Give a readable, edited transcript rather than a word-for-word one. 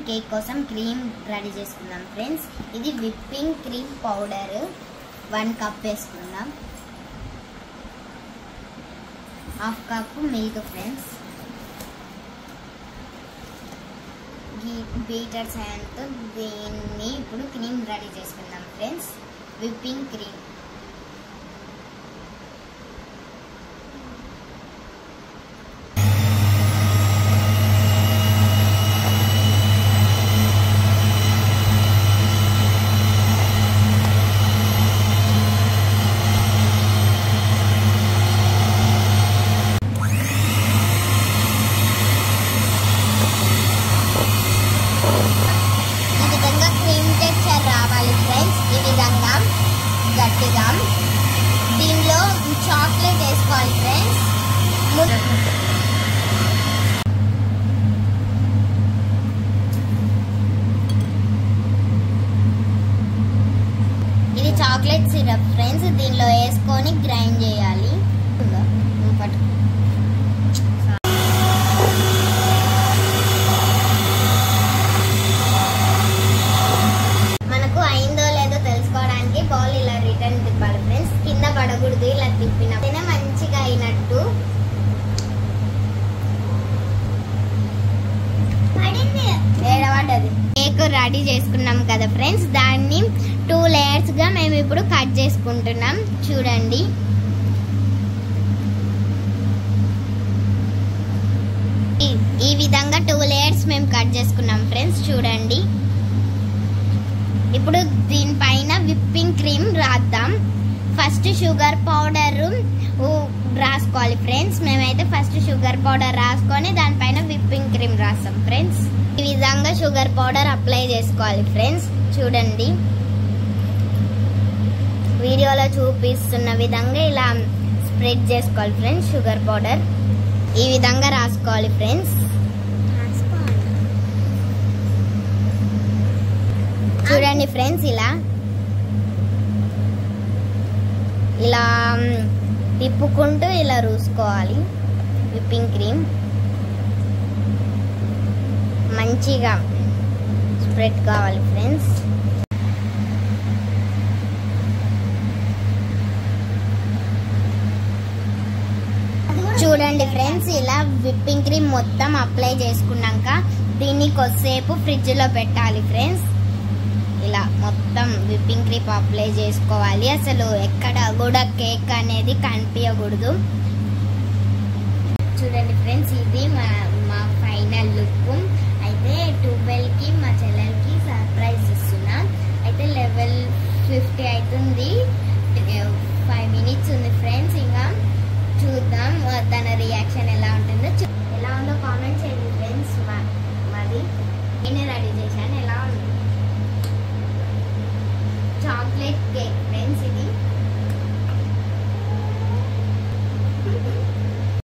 Cake కోసం cream ready చేసుకుందాం friends. ఇది విప్పింగ్ క్రీమ్ పౌడర్ 1 కప్ వేసుకుందాం. 1/2 కప్ మిల్క్ ఫ్రెండ్స్. బీటర్ సాయంతో దీన్ని ఇప్పుడు క్రీమ్ రెడీ చేసుకుందాం ఫ్రెండ్స్. విప్పింగ్ క్రీమ్ గట్టిగా దీనిలో చాక్లెట్ వేసుకోవాలి ఫ్రెండ్స్. ఇది చాక్లెట్ సిరప్ ఫ్రెండ్స్. దీనిలో వేసుకొని గ్రైండ్ చేయాలి. బౌల్ ఇలా రిటర్న్ తిప్పాలి ఫ్రెండ్స్. కింద పడకూడదు. ఇలా తిప్పిన మంచిగా అయినట్టు ఏడవడ్డది. కేక్ రెడీ చేసుకున్నాం కదా ఫ్రెండ్స్. దాన్ని 2 లేయర్స్ గా మేము ఇప్పుడు కట్ చేసుకుంటున్నాం. చూడండి, ఈ విధంగా 2 లేయర్స్ మేము కట్ చేసుకున్నాం ఫ్రెండ్స్. చూడండి, ఇప్పుడు దీనిపైన విప్పింగ్ క్రీమ్ రాద్దాం. ఫస్ట్ షుగర్ పౌడర్ రాసుకోవాలి ఫ్రెండ్స్. మేమైతే ఫస్ట్ షుగర్ పౌడర్ రాసుకొని దానిపైన విప్పింగ్ క్రీమ్ రాస్తాం ఫ్రెండ్స్. ఈ విధంగా షుగర్ పౌడర్ అప్లై చేసుకోవాలి ఫ్రెండ్స్. చూడండి, వీడియోలో చూపిస్తున్న విధంగా ఇలా స్ప్రెడ్ చేసుకోవాలి ఫ్రెండ్స్. షుగర్ పౌడర్ ఈ విధంగా రాసుకోవాలి ఫ్రెండ్స్. చూడండి ఫ్రెండ్స్, ఇలా తిప్పుకుంటూ ఇలా రూసుకోవాలి. విప్పింగ్ క్రీమ్ మంచిగా స్ప్రెడ్ కావాలి ఫ్రెండ్స్. చూడండి ఫ్రెండ్స్, ఇలా విప్పింగ్ క్రీమ్ మొత్తం అప్లై చేసుకున్నాక దీన్ని కొద్దిసేపు ఫ్రిడ్జ్ లో పెట్టాలి ఫ్రెండ్స్. ఇలా మొత్తం విప్పింగ్ క్రీమ్ అప్లై చేసుకోవాలి. అసలు ఎక్కడ కూడా కేక్ అనేది కనిపించకూడదు. చూడండి ఫ్రెండ్స్, ఇది మా ఫైనల్ లుక్. అయితే 12కి మా చెల్లెలకి సర్ప్రైజ్ ఇస్తున్నా. అయితే 11:50 అవుతుంది. 5 minutes ఉంది ఫ్రెండ్స్. ఇంకా చూద్దాం తన రియాక్షన్ ఎలా ఉంటుందో. ఎలా ఉందో కామెంట్ చేయండి ఫ్రెండ్స్. మాది నేనే రెడీ చేశాను. ఎలా ఉంది చాక్లెట్ కేక్ ఫ్రెండ్స్. ఇది